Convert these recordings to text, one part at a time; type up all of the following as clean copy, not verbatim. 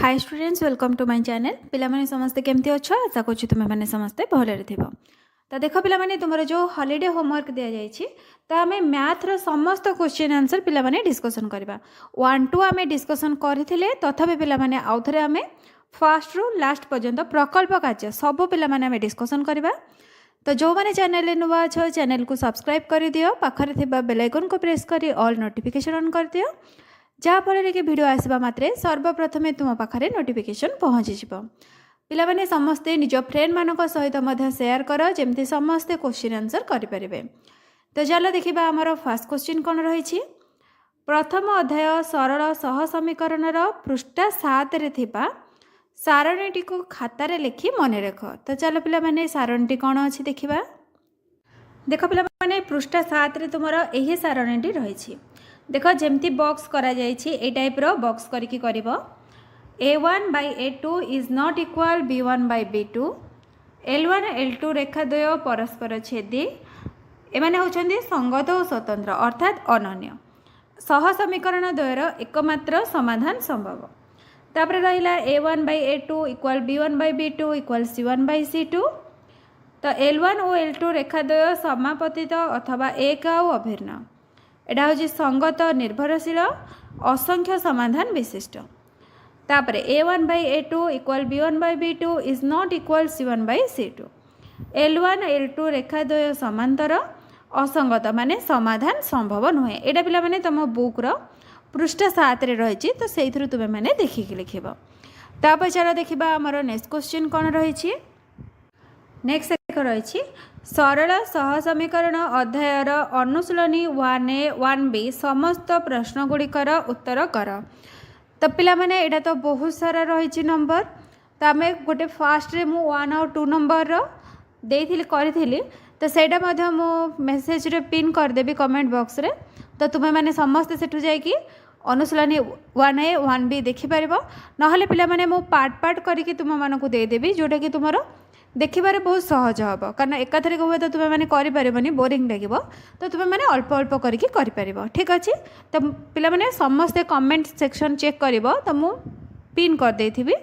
Hi students welcome to my channel पिलामाने समस्ते केमती अच्छो आशा करूँ तुम्हें मैंने समस्ते भलरे थी। तो देख पिलामाने तुमर जो हॉलीडे होमवर्क दिया जाइए तो आम मैथ्र समस्त क्वेश्चन आंसर पिलामाने डिस्कसन करवा 1 2 आम डिस्कसन करते तथापि पिलामाने आउ थे आम फर्स्ट रु लास्ट पर्यंत प्रकल्प कार्य सब पिलामाने आम डिस्कसन करवा। तो जो मैंने चैनल नुआ अच्छो चैनल को सब्सक्राइब कर दियो पाखरे थिबा बेल आइकन को प्रेस कर ऑल नोटिफिकेशन ऑन कर दियो जहाँफल कि भिड आसवा मात्रे सर्वप्रथम तुम पाखे नोटिफिकेशन पहुँची पिलाने समस्ते निज फ्रेंड मान सहित सेयार कर जमती समस्ते क्वेश्चन आंसर करें। तो चलो देखा आमर फास्ट क्वेश्चन कौन रही। प्रथम अध्याय सरल सह समीकरण पृष्ठा 7 रे थिबा सारणीटी को खातार लिखि मन रख। तो चलो पिलाने सारणीटी कौन अच्छी देखा। देख पिलाने पृष्ठा 7 रे तुमर यही सारणीटी रही। देख जमती बॉक्स करा जाइए ए टाइप रो बॉक्स करिकी करिवो a1 by a2 is not equal b1 by b2 l1 l2 रेखा द्वय परस्पर छेदी एमाने होचंदी संगत और स्वतंत्र अर्थात अनन्य सह समीकरण द्वयर एकमात्र समाधान संभव। तापर रहिला a1 by a2 equal b1 by b2 equal c1 by c2। तो l1 और l2 रेखा द्वय समापतित अथवा एक और अभिन्न एटा हूँ संगत निर्भरशील असंख्य समाधान विशिष्ट। तापर a1 by a2 equal b1 by b2 is not equal c1 by c2 l1 l2 रेखा द्वय समांतर असंगत माने समाधान संभव नुहे। एटा पिला माने तुम बुक रो पृष्ठ 7 रे रही तो से तुम्हें मैंने देखिकी लिखब। तापर चलो देखा आमर नेक्स्ट क्वेश्चन कौन रही। नेक्स्ट रही सरल सह समीकरण अध्यायर अनुशीलनी 1A 1B समस्त प्रश्नगुड़िकर उत्तर कर। तो पिला माने एटा तो बहुत सारा रही नंबर तो आम गोटे फास्ट रे मु 1 और 2 नंबर देइथिली करिथिली तो सेटा मध्य मु मेसेज रे पिन करदेवी कमेंट बॉक्स रे। तो तुम्हें मैंने समस्ते सेठु जाइकी अनुशीलनी 1A 1B देखिपर ना पिला माने मु पार्ट पार्ट करिकी तुम मानकु देदेवी जोटा कि तुमर देखिबारे बहुत सहज हम कारण एकाथरे हुए तो तुम्हें मैंने करें बोरिंग लगे तो तुम्हें मैंने अल्प अल्प करें ठीक अच्छे। तो पिला माने समस्ते कमेंट सेक्शन चेक कर तो मु पिन कर देथिबी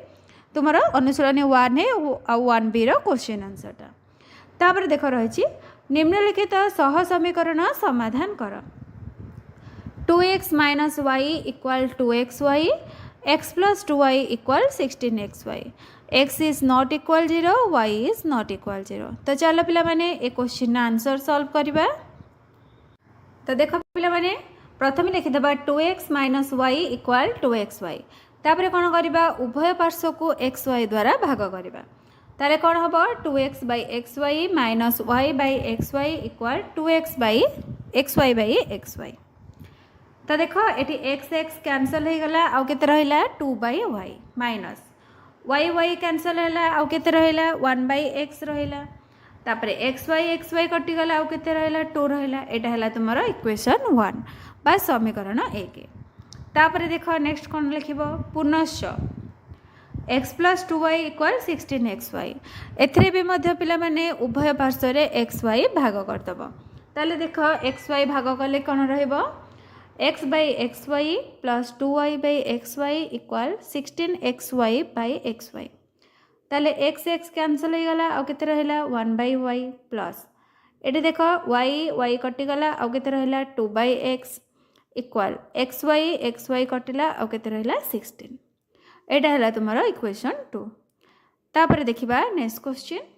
तुमर अनुशीलनी 1A और 1B रो क्वेश्चन आंसरटा। तापर देख रही निम्नलिखित सह समीकरण समाधान कर 2x minus y equal 2xy x plus 2y equal 16xy x is not equal 0 y is not equal 0। तो चलो पिला माने ए क्वेश्चन आंसर सॉल्व करबा। तो देख पिला माने प्रथम लिखिदबा 2x minus y equal 2xy तापर कौन करबा उभय पार्श्व को xy द्वारा भाग करबा तारे कौन हम 2x by xy minus y by xy equal 2x by xy by xy। तो देख ये एक्स एक्स कैंसल हो गला आउ केते रहिला 2 by y minus y y cancel है आउ केते रहिला 1 by x रहिला तापर एक्स वाई कटिगला आउ केते रहिला 2 रहिला एटा हला तुमरो इक्वेशन 1 बा समीकरण 1। तापर देख नेक्स्ट कौन लिखिबो पुनश्च x plus 2y equal 16xy एथरे भी मध्य पिला माने उभय पार्श्व रे xy भाग करदबो ताले देख xy भाग कले कौन रहइबो x by xy plus 2y by xy equal 16xy by xy ताले x x कैंसल हो गला आउ केते रहिला 1 by y प्लस एटी देख y कटिगला आउ केते रहिला 2 by x इक्वल xy कटिला आउ केते रहिला 16 एटा हला तुमरो इक्वेशन 2। तापर देखिबा नेक्स्ट क्वेश्चन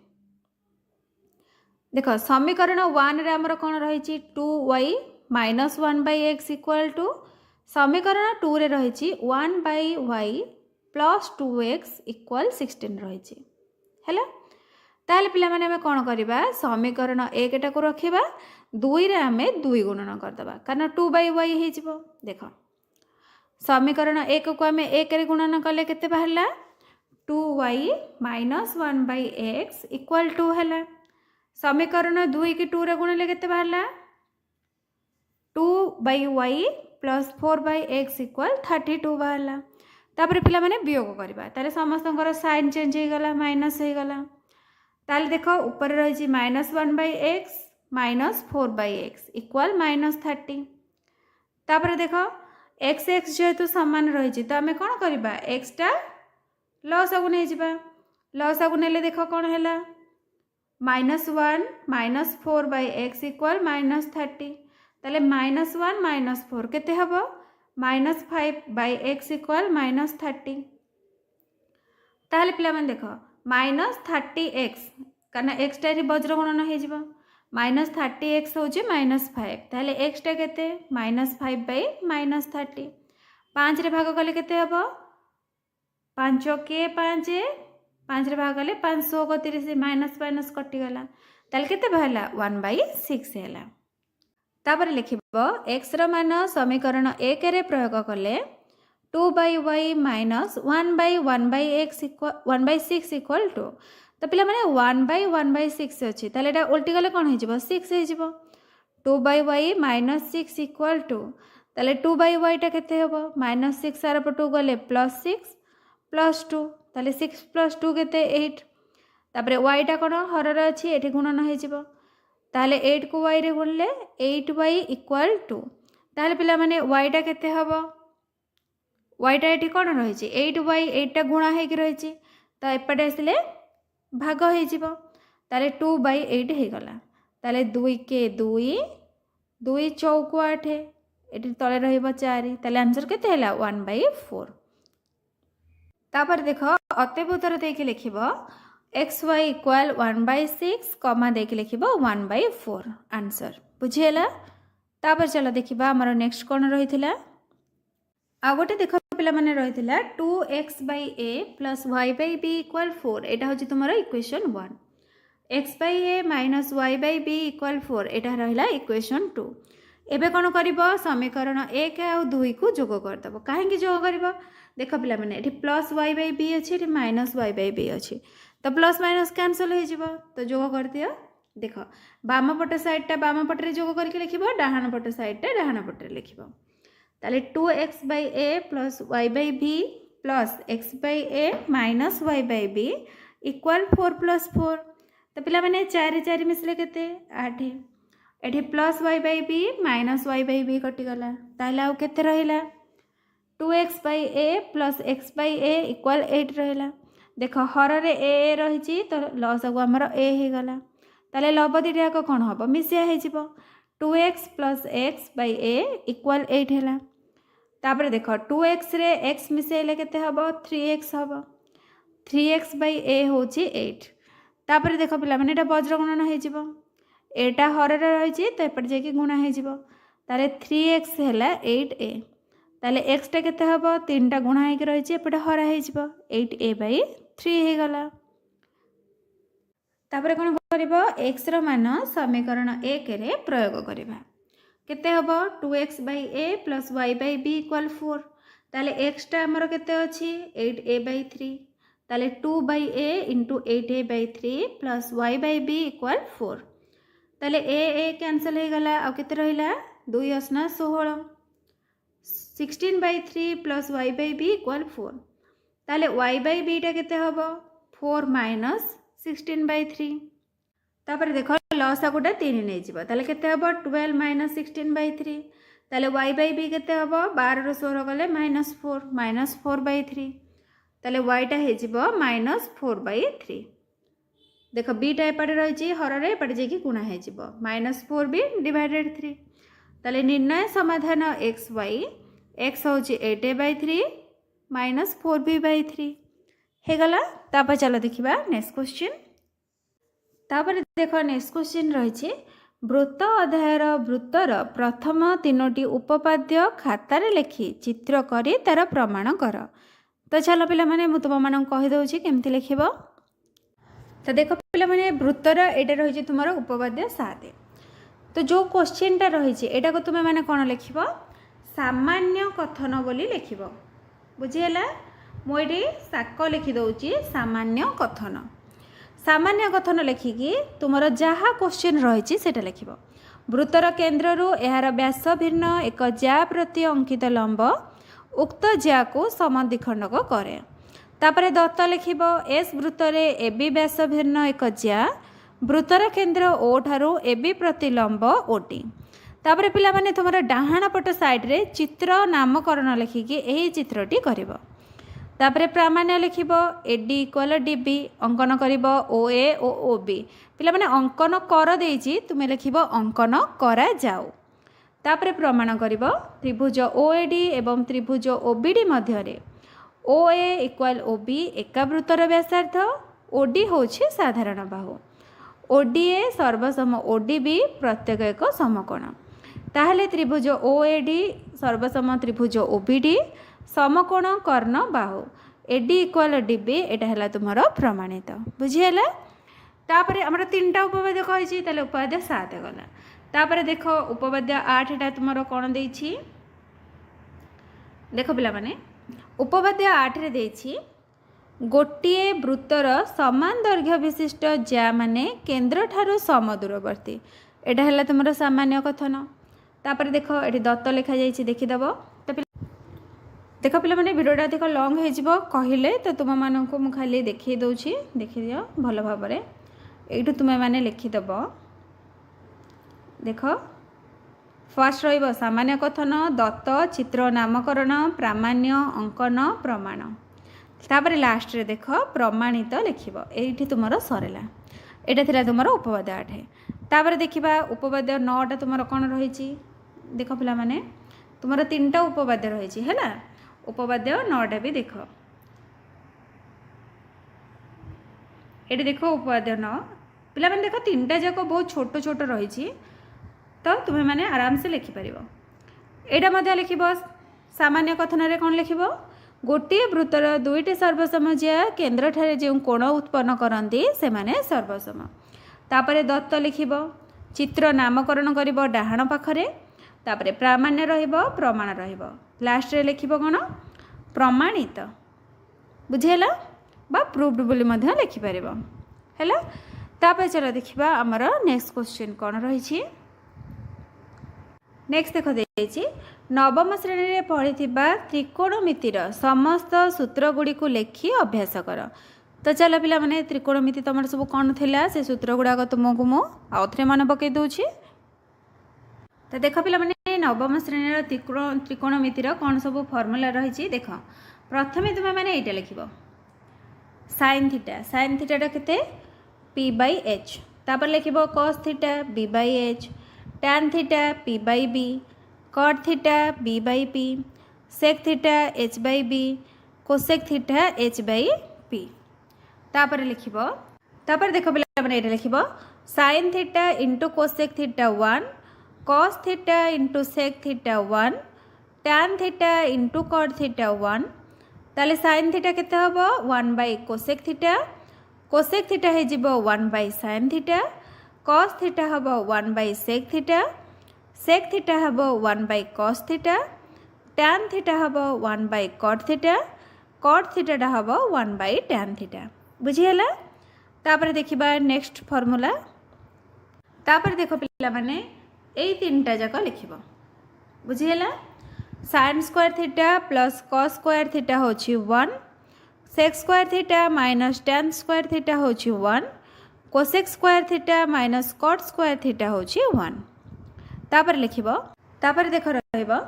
देख समीकरण 1 रे हमर कोन रही 2y minus 1 by x equal to समीकरण 2 रे रही 1 by y plus 2x equal 16 रही है। ताले पिला माने हमें कौन करबा समीकरण 1 टा को रखिबा 2 रे हमें 2 गुणन करदबा कारण 2 by y हे जिवो। देख समीकरण 1 को हमें 1 रे गुणन कले केते बाहरला 2y minus 1 by x equal 2 हैला समीकरण 2 की 2 रे गुणले केते बाहरला 2 by y plus 4 by x equal 32 बाहरला। तापर पिला माने वियोग करबा तारे समस्तंकर साइन चेंज हो गला माइनस हो गला ताले देखो ऊपर रही minus 1 by x minus 4 by x equal minus 30 तापर देखो एक्स एक्स जेहेतु सामान रही तो आम कौन करवा एक्सटा लसागु नहीं जिबा लसागु नेले देख कौन है -1 -4 बाय एक्स इक्वल -30 ताले -1 -4 केते हबो -5 बाय एक्स इक्वल -30 ताले पिला मन देख -30x कारण x टा वज्र गणना हो जिवो -30x होची -5 ताले x टा केते -5 बाय -30 5 रे भाग कले केते हबो 5 के 5 रे भाग कले 531 माइनस माइनस कटि गला ताले केते बहला 1/6 हैला तापर लिखिबो x रो मान समीकरण 1 रे प्रयोग कले 2/y minus 1/1/x equal 1/6 equal to तो पिला माने 1/1/6 अछि ताले एटा उल्टी गले कोन हो जिवो 6 हो जिवो 2/y माइनस 6 इक्वल टू ताले 2/y टा केते हबो -6 आर पटू गले +6 +2 ताले 6 + 2 केते 8 तापरे y टा कोन हरर अछि एठी गुणन हो जिवो ताले 8 को y रे गुणले 8y इक्वल टू ताले पिला माने y टा केते हबो y टा एठी कोन रहि छि 8y 8 टा गुणा हे कि रहि छि तो एपटे आसिले भाग हो जिवो ताले 2/8 हे गला ताले 2 के 2 2 चौक 8 एठी तले रहिबो 4 ताले आंसर केते हैला 1/4 तापर देख अत्यभूतर देके लिखिबो xy इक्वल 1/6 कमा देके लिखिबो 1/4 आंसर बुझिएला तापर चलो देखिबा हमर नेक्स्ट कोन रहिथिला आ गोटे देख पिला माने रहिथिला 2x/a + y/b इक्वल 4 एटा होची तुमरो इक्वेशन 1 x/a - y/b इक्वल 4 एटा रहिला इक्वेशन 2 एबे कोन करिवो समीकरण 1 आ 2 को जोग कर दबो काहे कि जोग करिवो देख पिला माने एठी +y/b अछि एठी -y/b अछि तो प्लस माइनस कैंसल हो जिवो तो जोग कर दियो देख बाम पट साइड टा बाम पट रे जोग करके लिखिबो डाहाण पट साइड टा डाहाण पट रे लिखिबो ताले 2x/a + y/b + x/a - y/b equal 4 + 4 तो पिला माने 4 4 मिसले केते 8 एठी +y/b - y/b कटि गला ताले आ केते रहिला 2x/a + x/a इक्वल 8 रहिला देख हर रे ए रही तो लसगु आमर ए हो गला ताले लबदी टाक कौन हम मिसिया हो 2x + x/a इक्वल 8 है तापर देख 2x रे x मिसेले केते हम 3x हम 3x/a हूँ 8 तापर देख पिला माने एटा वज्र गुणन हो एटा हर रे रही तो एपटे जाकि गुणा हो ताले 3x है 8a ताले x टा केते हम 3टा गुणा हो रही एपटे हरा हो 8a/3 हो गला तापर कौन करिबो x रो मान समीकरण 1 रे प्रयोग करिबा केते हबो 2x/a + y/b इक्वल 4 ताले x टा हमर केते अछि 8a/3 ताले 2/a * 8a/3 + y/b इक्वल 4 ताले a कैंसिल हो गला आ केते रहिला 2 * 16 16/3 + y/b इक्वल 4 ताले y/b टा केते हबो 4 - 16/3 तापर देखो लसागुटा 3 नै जिवो ताले केते हबो 12 - 16/3 ताले y/b केते हबो 12 रो 16 गले -4 -4/3 ताले y टा हे जिवो -4/3 देखो b टा एपटे रही छि हर रे एपटे जे कि गुणा हे जिवो -4b / 3 ताले निर्णय समाधान xy x होची 8a/3 - 4b/3 हे गला तापर चलो देखिबा नेक्स्ट क्वेश्चन तापर देखो नेक्स्ट क्वेश्चन रही वृत्त अध्यायर वृत्तर प्रथम 3टी उपपाद्य खातार लिखि चित्र करी तार प्रमाण कर तो चलो पिला माने मु तुम मान कहि दउछि केमति लिखिबो तो देखो पिला माने वृत्तर एटा रही तुमर उपपाद्य 7 तो जो क्वेश्चन टा रही एटा को तुम माने कोन लिखिबो सामान्य कथन बोली लिखिबो बुझिएला मुझे साक लिखि दउछि सामान्य कथन लिखिकी तुमर जहाँ क्वेश्चन रही सेटा लिखिबो वृत्तर केन्द्र रु यार व्यास भिन्न एक ज्या प्रति अंकित लंब उक्त ज्या को समद्विखंडक करे तापरे दत्त लिखिबो एस वृत्तरे एबी व्यास भिन्न एक ज्या वृत्तर केन्द्र ओ ठारू एबी प्रति लंब ओटी तापरे पिला माने तुमर डाहाण पट साइड रे चित्र नामकरण लिखिकी एही चित्रटी करिवो तापर प्रामाण्य लिखिब एडी इक्वल डीबी अंकन करिब ओए ओ ओबी पिला माने अंकन कर देइछि तुमे लिखिब अंकन करा जाऊ तापर प्रमाण करिब त्रिभुज ओएडी एवं त्रिभुज ओबीडी मध्य रे ओए इक्वल ओबी एका वृत्तर व्यासार्ध ओडी होछि साधारण बाहु ओडीए सर्वसम ओडीबी प्रत्येक एक समकोण ताहले त्रिभुज ओएडी सर्वसम त्रिभुज ओबीडी समकोण कर्ण बाहु एडी इक्वल डीबी एटा हला तुमरो प्रमाणित बुझिहेला तापर हमर तीनटा उपपाद्य कहिछि ताले उपपाद्य 7 गला तापर देखो उपपाद्य 8 एटा तुमरो कोन देइछि देखो पिला माने उपपाद्य 8 रे देइछि गोटिए वृत्तर समान दैर्घ्य विशिष्ट ज्या माने केंद्र ठारू समदूरवर्ती एटा हला तुमरो सामान्य कथन तापर देखो एटी दत्त लिखा जाइछि देखिदबो देख पे मैंने भिडियोटा अधिक लंग हो कहले तो तुम मानक मु खाली देखी दूची देखी दियो भल भाव ये तुम्हें मैंने लिखिदेव देख फर्स्ट रही सामान्य कथन दत्त चित्र नामकरण प्रामाण्य अंकन प्रमाण तापर लास्ट रे देख प्रमाणित लिखिब एठी तुमर सरला एटा थिला तुमर उपपाद्य 8 तापर देखिबा उपपाद्य 9टा तुमर कोन रहिछि देख पिला माने तुमर 3टा उपपाद्य रहिछि हैला उपपाद्य 9टा भी देख ये देख उपपाद्य 9 पिला माने देख 3टा जाक बहुत छोट छोट रही तो तुम्हें मैंने आराम से लिखिपर यहाँ लिखब सामान्य कथन रे कौन लिखब गोटे वृत्तर दुईटी सर्वसम ज्या केन्द्र ठारे जो कोण उत्पन्न करती से माने सर्वसम तापर दत्त लिखब चित्र नामकरण कर डाहाण पाखरे तापर प्रामाण्य रहिब प्रमाण रहिब लास्ट रे लिखब कौन प्रमाणित बुझेला बा प्रूव्ड बोली मध्य लिखिपर है तापर चलो देखिबा आमर नेक्स्ट क्वेश्चन कौन रही नेक्स्ट देख देखिए नवम श्रेणी में पढ़ी त्रिकोणमितिर समस्त सूत्रगुड़ी को लेखि अभ्यास कर तो चलो पिला माने त्रिकोणमिति तुम सब कौन थिला से सूत्र गुड़ाक तुमको मु आउ थे मन पकई दूची तो देख पिला माने नवम श्रेणी त्रिकोणमितिर कौन सब फर्मूला रही देख प्रथमे तुम्हें मैंने यहाँ लिख साइन थीटा केते पी बाई एच तापर लिख cos theta b by h tan theta p by b cot theta b by p sec theta h by b cosec theta h by p तापर लिखब तापर देख पिला माने ये लिखब sine theta into cosec theta 1 cos theta into sec theta 1 tan theta into cot theta 1 ताले sign theta केते हबो 1 बाई कोसेक थीटा हे जिवो 1 by sine theta cos theta हबो 1 बाई सेक थीटा हबो 1 by cos theta tan theta हबो 1 by cot theta हबो 1 by tan theta बुझीला तापर देखिबा नेक्स्ट फार्मूला तापर देखो पिला माने एई तीनटा जाक लिखिबो बुझीला sine square theta plus cos square theta होछि 1 sec square theta minus tan square theta होछि 1 cosec square theta minus cot square theta होछि 1 तापर लिखिबो तापर देख रहइबो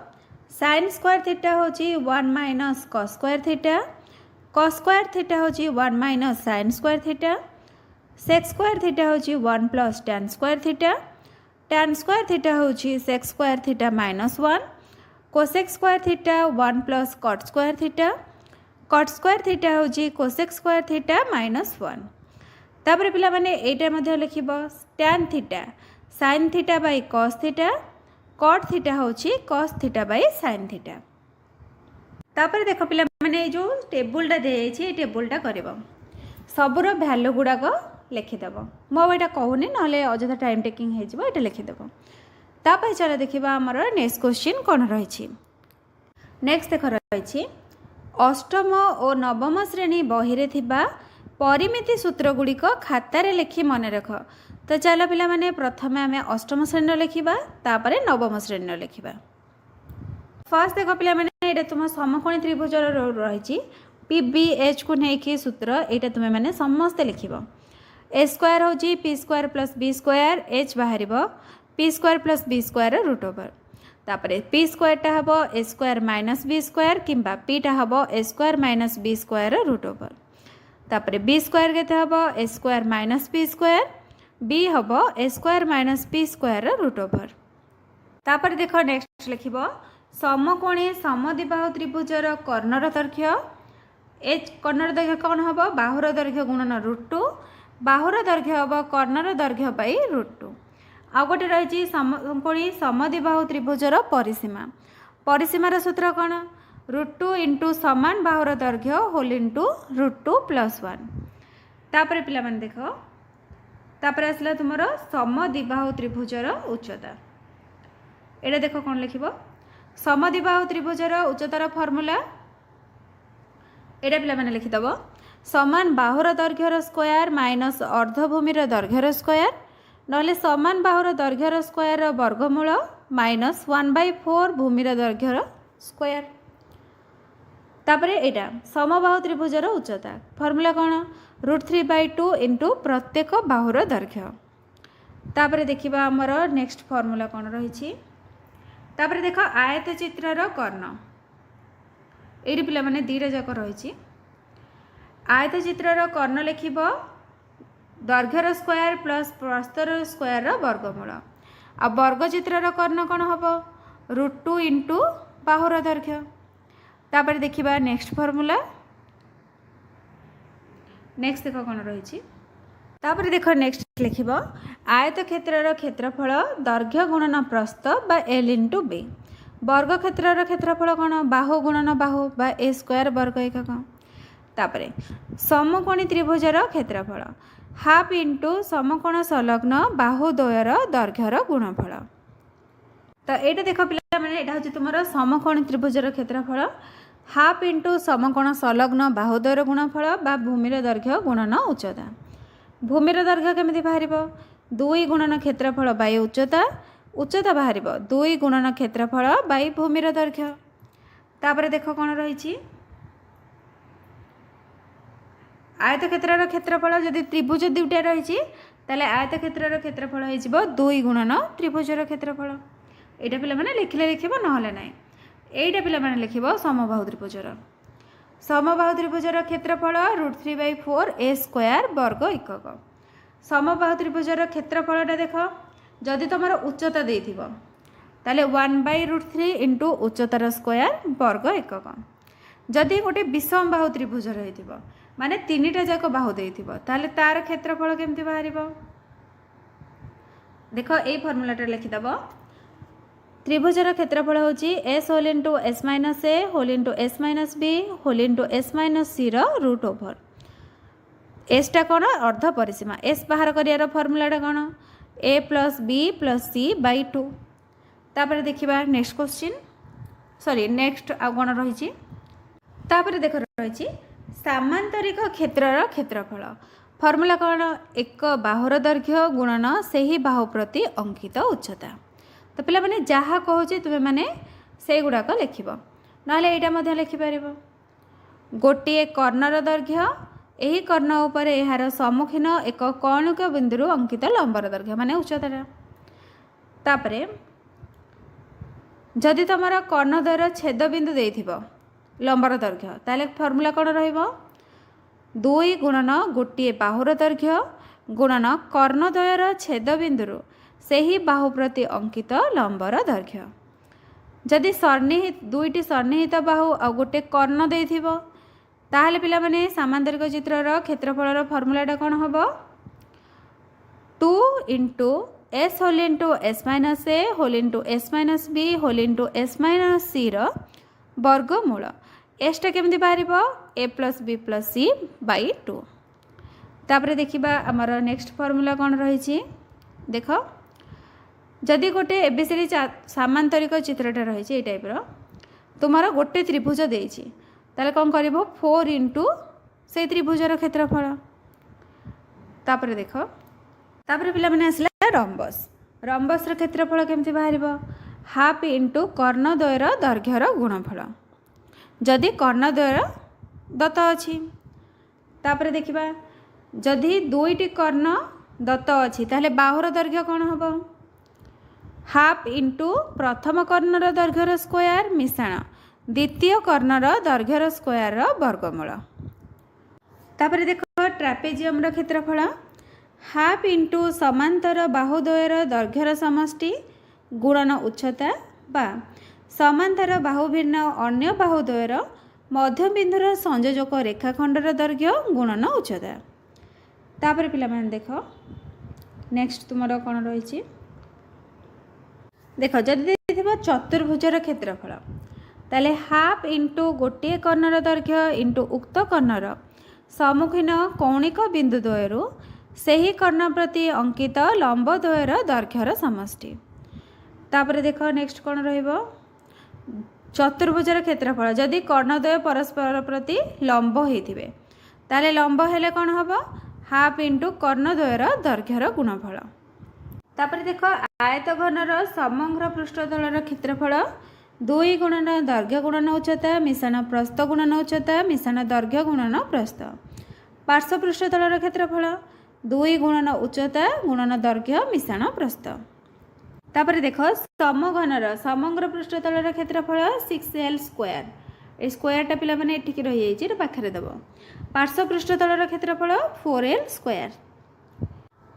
साइन स्क्वायर थीटा होछि 1 माइनस कॉस स्क्वायर थीटा होछि 1 minus sine square theta sec square theta होछि 1 plus tan square theta होछि sec square theta minus 1 cosec square theta 1 plus cot square theta होछि cosec square theta minus 1 तापर पिला माने एटा मध्ये लिखिब tan theta sine theta by cos theta cot theta होछि cos theta by sine theta तापर देख पिला माने जो टेबुलटा दे जाइछि ए टेबुलटा करबो सबुर वैल्यू गुड़ाक लिखिदेव मो यहाँ कहूनी ना अଯଥା टाइम टेकिंग हो लिखिदेव तापर चलो देखा आमर नेक्स्ट क्वेश्चन कौन रही नेक्स्ट देख रही अष्टम और नवम श्रेणी बही रे थिबा परिमिति सूत्र गुड़िक खातार लिखि मन रख तो चलो पिला माने प्रथमे आम अष्टम श्रेणी लिखा तापर नवम श्रेणी लिखा फर्स्ट देख पिला माने ये तुम समकोणी त्रिभुज रही पी बी एच को लेकिन सूत्र यहाँ तुम्हें मैंने समस्ते लिख ए स्क्वायर हूँ P square plus B square H बाहर P square plus B square root over तापर पी स्क्वायर टा हम A square minus B square किंबा पीटा हम A square minus B square root over तापर बी स्क्वायर के हम A square minus B square B हम A square minus B square root over तापर देख नेक्स्ट लिखिब समकोणीय समद्विबाहु त्रिभुजर कर्णर दैर्घ्य ए कर्णर दैर्घ्य कौन हम बाहुर दैर्घ्य गुणन √2 बाहुर दैर्घ्य हम कर्णर दैर्घ्य बाई √2 आउ गोटे रही समकोणी समद्विबाहु त्रिभुजर परिसीमा परिसीमार सूत्र कौन √2 इंटू समान बाहुर दैर्घ्य होल इंटू √2 + 1 तापर पिला माने देख तापर आसला तुमर समद्विबाहु त्रिभुजर उच्चता एटा देख कौन लिखिब समद्विबाहु त्रिभुजर उच्चतार फर्मूला एटा पिला माने लिखिदब समान बाहुर दैर्घ्यर स्क्वायर माइनस अर्धभूमिर दैर्घ्यर स्क्वायर नहले समान बाहुर दैर्घ्यर स्क्वायर वर्गमूल माइनस 1/4 भूमिर दैर्घ्यर स्क्वायर तापर एटा समबाहु त्रिभुजर उच्चता फर्मूला कौन √3/2 इंटू प्रत्येक बाहुर दैर्घ्य तापर देखिबा हमर नेक्स्ट फर्मूला कौन रही तापर देख आयत चित्रर कर्ण ये पिला माने दीटा जाक रही आयत चित्रर कर्ण लिखिब दैर्घ्यर स्क्वायर प्लस प्रस्थर स्क्वायर वर्गमूल आ वर्ग चित्रर कर्ण कौन हम √2 इंटू बाहुर दैर्घ्य तापर देखिबा नेक्स्ट फर्मूला नेक्स्ट देख कौन रही तापर देख नेक्स्ट लिखिब आयत क्षेत्रर क्षेत्रफल दैर्घ्य गुणन प्रस्थ बा एल इंटू बी वर्ग क्षेत्रर क्षेत्रफल कौन बाहु गुणन बाहु बा ए स्क्वायर वर्ग एकक तापर समकोणी त्रिभुजर क्षेत्रफल हाफ इंटू समकोण संलग्न बाहु द्वयर दैर्घ्यर गुणफल तो ये देख पिला माने एटा होची तुमर समकोणी त्रिभुजर क्षेत्रफल हाफ इंटू समकोण संलग्न बाहु द्वयर गुणफल बा भूमिर दैर्घ्य गुणन उच्चता भूमिर दैर्घ्य केमिति बाहरिबो 2 गुणन क्षेत्रफल बाय उच्चता उच्चता बाहर 2 गुणन क्षेत्रफल बाई भूमिर दैर्घ्य तापर देख कौन रही आयत क्षेत्र क्षेत्रफल जदि त्रिभुज दुईटा रही आयत क्षेत्र क्षेत्रफल हो 2 गुणन त्रिभुजर क्षेत्रफल यहाँ पिला माने लिखले लिखिब नहले ना यहाँ पिला माने लिखिब समबाहु त्रिभुजर क्षेत्रफल √3/4 ए स्क्वायर वर्ग एकक समबाहु त्रिभुजर क्षेत्रफलटा देख जदि तुम उच्चता देथिबो ताले 1/√3 इंटू उच्चतार स्क्वायर वर्ग एकक जदि गोटे विषम बाहु त्रिभुज रही माने 3टा जाक बाहु देथिबो ताले तार क्षेत्रफल केमति बाहरिबो देख ए फर्मूलाटा लिखिदब त्रिभुजर क्षेत्रफल होची s whole into s minus a whole into s minus b whole into s minus c root over s टा कौन अर्ध परिसीमा s बाहर करियार फर्मूलाटा कौन a plus b plus c by 2 तापर देखिबा नेक्स्ट क्वेश्चन सॉरी नेक्स्ट आ कौन रही तापर देख रही सामांतरिक क्षेत्रर क्षेत्रफल फर्मूला कौन एक बाहुर दैर्घ्य गुणन सेही बाहु प्रति अंकित उच्चता तो पिला माने जहाँ कहूँ तुम मैंने से गुड़ाक लिख ना यहाँ लिखिपर गोटे कर्णर दैर्घ्य यही कर्ण उपर यार सम्मुखीन एक कौणिक बिंदु अंकित लंबर दैर्घ्य माने उच्चता तापर जदि तुम कर्णद्वयर छेद बिंदु देथिब लंबर दैर्घ्य ताले फर्मूला कौन र 2 गुणन गोटे बाहुर दैर्घ्य गुणन कर्णद्वयर छेद बिंदु से ही बाहु प्रति अंकित लंबर दैर्घ्य जदि सन्निहित दुईटी सन्निहित बाहु आ गोटे कर्ण देथिब ताहले पिला माने सामांतरिक चित्रर क्षेत्रफलर फर्मूलाटा कौन हम 2 into S whole into S minus A whole into S minus B whole into S minus C वर्गमूल एसटा केमती बाहर A plus B plus C by 2 तापर देखिबा आमर नेक्स्ट फर्मूला कौन रही देख जदि गोटे एबीसीडी सामांतरिक चित्रटा रही टाइप्र तुमार गोटे त्रिभुज देछि ताले कौन कर 4 इंटू से त्रिभुजर क्षेत्रफल तापर देख तापर पिला माने आसला रंबस क्षेत्रफल केमती बाहर हाफ इंटू कर्णद्वयर दैर्घ्यर गुणफल जदि कर्णद्वयर दत्त अच्छी तापर देखिबा जदि दुईटी कर्ण दत्त अच्छी ताहले बाहुर दैर्घ्य कौन हम हाफ इंटू प्रथम कर्णर दैर्घ्यर स्क्वायर मिश्रण द्वितीय कर्णर दैर्घ्यर स्क्वायर वर्गमूल। तापर देख ट्रापेजियम क्षेत्रफल हाफ इंटू समांतर बाहुद्वयर दैर्घ्यर समष्टि गुणन उच्चता बा समांतर बाहु भिन्न अन्य बाहुद्वयर मध्यबिंदुर संयोजक रेखाखंडर दैर्घ्य गुणन उच्चता। तापर पिला माने देख नेक्स्ट तुमर कौन रही देख जदि चतुर्भुजर क्षेत्रफल ताले हाफ इंटू गोटे कर्णर दैर्घ्य इंटू उक्त कर्णर सम्मुखीन कौणिक बिंदुद्वयर ସେହି କର୍ଣ୍ଣ ପ୍ରତି अंकित लंब द्वयर दैर्घ्यर समष्टि। तापर देख नेक्स्ट कौन रहिबो चतुर्भुजर क्षेत्रफल जदि कर्णद्वय परस्पर प्रति लंब होइथिबे ताले लंब हेले कौन हबो हाफ इंटू कर्णद्वयर दैर्घ्यर गुणफल। तापर देख आयत घनर समग्र पृष्ठतलर क्षेत्रफल 2 गुणन दैर्घ्य गुणन उच्चता मिश्रण प्रस्थ गुणन उच्चता मिश्रण दैर्घ्य गुणन प्रस्थ। पार्श्व पृष्ठतलर क्षेत्रफल 2 गुणन उच्चता गुणन दैर्घ्य मिश्रण प्रस्थ। तापर देख समघनर समग्र पृष्ठतलर क्षेत्रफल 6l स्क्वायर ए स्क्वायरटा पिला माने एठिक रही जाइछि पाखरे देब पार्श्व पृष्ठतलर क्षेत्रफल 4l स्क्वायर।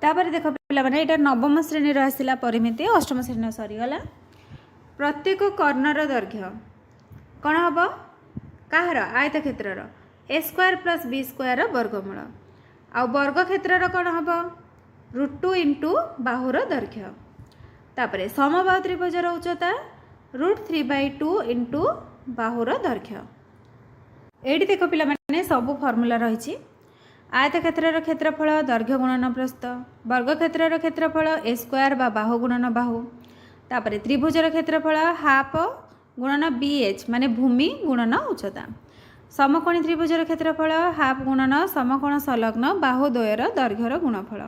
तापर देख पिला माने एटा नवम श्रेणी रो आसिला परिमिति अष्टम श्रेणी सरीगला प्रत्येक कर्णर दैर्घ्य कौन हम कहार आयत क्षेत्रर ए स्क्वायर प्लस बी स्क्वायर वर्गमूल आउ वर्ग क्षेत्रर कौन हम √2 इंटू बाहुर दैर्घ्य। तापर समबाहु त्रिभुजर उच्चता √3/2 इंटू बाहुर दैर्घ्य। एटी देख पिला माने सब फर्मूला रही आयत क्षेत्रर क्षेत्रफल दैर्घ्य गुणन प्रस्थ वर्ग क्षेत्रर क्षेत्रफल ए स्क्वायर बा बाहु गुणन बाहु। तापर त्रिभुजर क्षेत्रफल हाफ गुणन BH माने भूमि गुणन उच्चता। समकोणी त्रिभुजर क्षेत्रफल हाफ गुणन समकोण संलग्न बाहुद्वयर दैर्घ्यर गुणफल।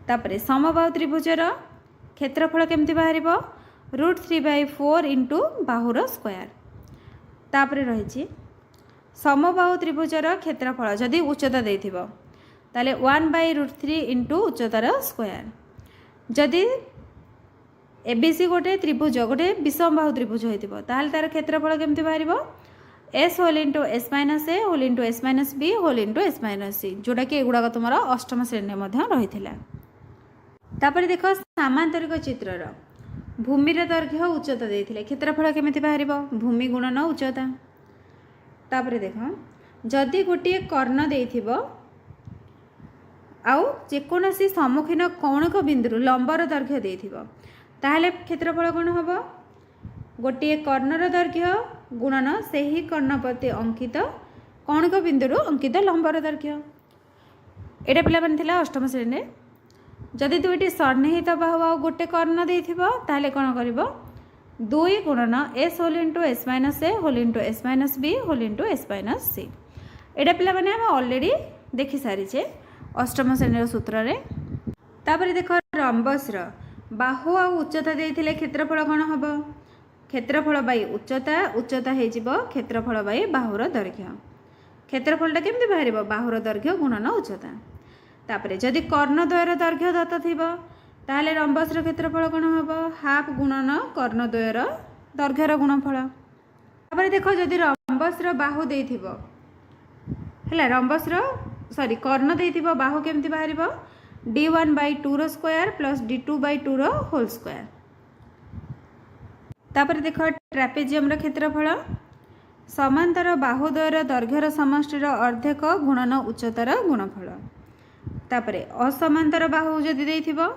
तापर समबाहु त्रिभुजर क्षेत्रफल केमती बाहर √3/4 इंटू बाहुर स्क्वायर। तापर रही समबाहु त्रिभुजर क्षेत्रफल जदि उच्चता देथिबो ताले 1/√3 इंटू उच्चतार स्क्वायर। जदि एबीसी गोटे त्रिभुज गोटे विषमबाहु त्रिभुज होइतिबो ताहाल तार क्षेत्रफल केमती बाहर s whole into s minus a whole into s minus b whole into s minus c जोटा कि एगुड़ा तुम अष्टम श्रेणी रही। तापर देख सामांतरिक चित्रर भूमिर दैर्घ्य उच्चता देथिले क्षेत्रफल केमती बाहर भूमि गुणन उच्चता। तापर देख जदि गोटे कर्ण देथिबो आउ जेकोसी सम्मुखीन कौणिक बिंदु लंबर दैर्घ्य देथिबो ताहले क्षेत्रफल कौन हम गोटे कर्णर दैर्घ्य गुणन से ही कर्ण प्रति अंकित कौणिक बिंदु अंकित लंबर दैर्घ्य। एटा पिला माने अष्टम श्रेणी जदि दुईटी सन्निहित बाहु आ गोटे कर्ण देथिबो ताहले कौन करिवो 2 गुणन s whole into s minus a whole into s minus b whole into s minus c। एटा पिला माने हम ऑलरेडी देखि सारिछे अष्टम श्रेणी सूत्र रे। तापर देख रम्बस बाहु आ उच्चता देथिले क्षेत्रफल कौन हम क्षेत्रफल बाई उच्चता उच्चता हो क्षेत्रफल बाई बाहुर दैर्घ्य। क्षेत्रफलटा केमती बाहर बाहुर दैर्घ्य गुणन उच्चता। तापर जदि कर्णद्वयर दैर्घ्य दत्त थिबो ताहले रम्बसर क्षेत्रफल कौन हम हाफ गुणन कर्णद्वयर दैर्घ्यर गुणफल। तापर देख जदि रम्बसर बाहु देथिबो हैला रम्बसर सॉरी कर्ण देथिबो बाहु केमती बाहर d1/2 square plus d2/2 whole square. तापर देख ट्रापेजियम क्षेत्रफल समांतर बाहुद्वयर दैर्घ्यर समष्टिर अर्धेक गुणन उच्चतार गुणफल। तापर असमांतर बाहु जदि देथिबो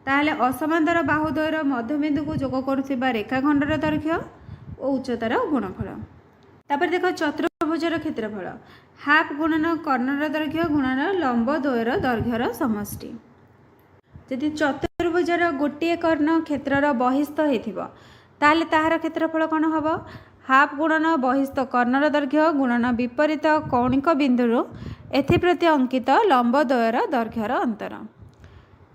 ताहले असमांतर बाहुद्वयर मध्यबिंदु को जोग करुथिबा रेखाखंडर दैर्घ्य और उच्चतार गुणफल। तापर देख चतुर्भुजर क्षेत्रफल हाफ गुणन कर्णर दैर्घ्य गुणन लंब द्वयर दैर्घ्यर समष्टि। यदि चतुर्भुजर गोटे कर्ण क्षेत्रर बहिस्थ होइथिबो ताहले ताहार क्षेत्रफल कौन हम हाफ गुणन बहिस्थ कर्णर दैर्घ्य गुणन विपरीत कौणिक बिंदु एप्रति अंकित लंब द्वयर दैर्घ्यर अंतर।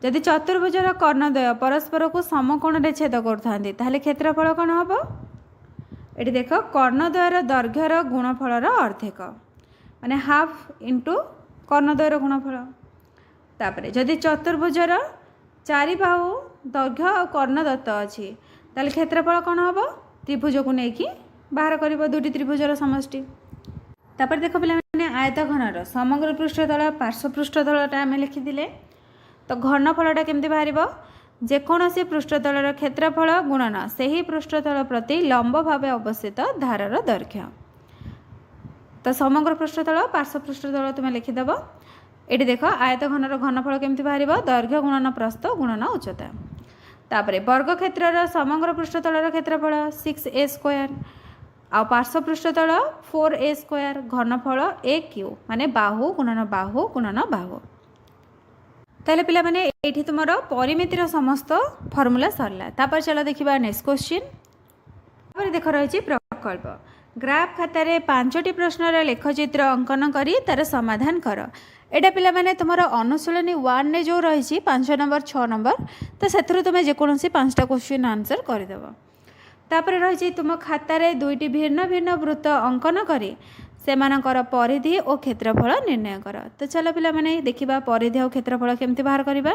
यदि चतुर्भुजर कर्णद्वय परस्पर को समकोण छेद करथांती ताहले क्षेत्रफल कौन हम ये देख कर्णद्वयर दैर्घ्यर गुणफलर अर्धेक माने हाफ इंटू कर्णद्वयर गुणफल। तापर जदि चतुर्भुजर चारि बाहु दैर्घ्य और कर्ण दत्त अच्छी ताले क्षेत्रफल कौन हम त्रिभुज को लेकिन बाहर कर दुटी त्रिभुजर समष्टि। तापर देख पे आयत घनर समग्र पृष्ठतल पार्श्व पृष्ठतलटा आम लिखिदे तो घनफलटा केमती बाहर जेकोसी पृष्ठतलर क्षेत्रफल गुणन से ही पृष्ठतल प्रति लंब भाव अवस्थित धारर दैर्घ्य। तो समग्र पृष्ठतल पार्श्व पृष्ठतल तुम्हें लिखिदेव। ये देख आयत घनर घनफल केमती बाहर दैर्घ्य गुणन प्रस्थ गुणन उच्चता। तापर वर्ग क्षेत्र समग्र पृष्ठतलर क्षेत्रफल 6a² आ पार्श्व पृष्ठतल 4a² घनफल AQ माने बाहु गुणन बाहु। ताले पिला माने एठी तुमरो परिमितिर समस्त फॉर्मूला सरला। तापर चलो देखिबा नेक्स्ट क्वेश्चन। तापर देख रही प्रकल्प ग्राफ खातार 5टी प्रश्नर लेखचित्र अंकन करी तार समाधान कर। एटा पिला माने तुमरो अनुशीलनी 1 ने जो रही 5 नंबर 6 नंबर तो से तुम्हें जेकोसी 5टा क्वेश्चन आंसर करदेव। तापर रही तुम खातार 2टी भिन्न भिन्न वृत्त अंकन करी सेमानकर परिधि और क्षेत्रफल निर्णय कर। तो चलो पिला माने देखिबा परिधि और क्षेत्रफल केमती बाहर करबा।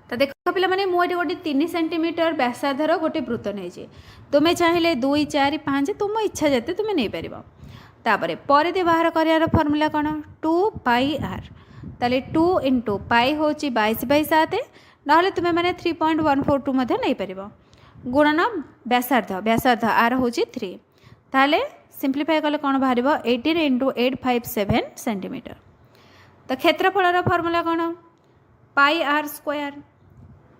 तो देख पिला माने मु एटी गोटे 3 सेंटीमीटर व्यासार्धर गोटे वृत्त नहीं तुम्हें चाहिए 2 4 5 तुम इच्छा जते तुम्हें नहीं पार। तापर परिधि बाहर करार फर्मूला कौन 2πr ताले 2 × पाई हूँ 22/7 ना तुम्हें मैंने 3.142 नहीं पार गुणन व्यासार्ध आर हूँ 3 ताले सिंप्लीफाई कले कौन बाहर 18 × 857 सेंटीमीटर। तो क्षेत्रफल फर्मूला कौन πr²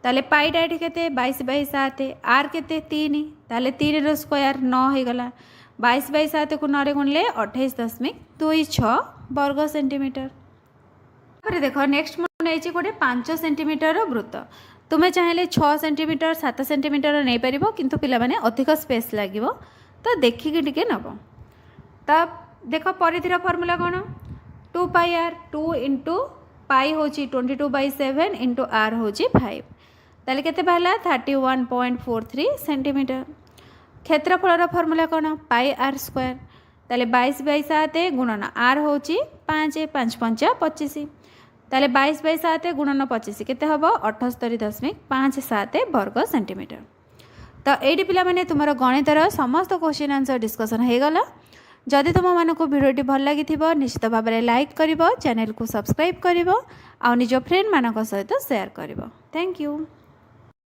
ताले पाईटा ये के 22/7 आर के 3 ताले 3 स्क्वायर 9 हो गला 22/7 को 9 गुणले 28.26 वर्ग सेंटीमीटर। देख नेक्स्ट मुझे गोटे 5 सेंटीमीटर वृत्त तुम्हें चाहिए 6 सेंटीमीटर 7 सेंटीमीटर नहीं पार किंतु पिला माने अधिक स्पेस लगे तो देखिकी टिके नब। तब देख परिधिर फर्मूला कौन 2πr 2 × पाई हूँ 22/7 × r हूँ 5 ताले केते बाहला 31.43 सेंटीमीटर। क्षेत्रफल फर्मूला कौन πr² ताले 22/7 गुणन r हूँ 5 5 5 25 ताले 22/7 गुणन 25 केते हबो 78.57 वर्ग सेंटीमीटर। तो ये पिला माने तुम गणितर समस्त क्वेश्चन आंसर डिस्कसन हो गला। जदि तुम मानक भिडियोटी भल लगी निश्चित भाव में लाइक कर चैनल को सब्सक्राइब कर निज फ्रेंड मान सहित शेयर कर। Thank you.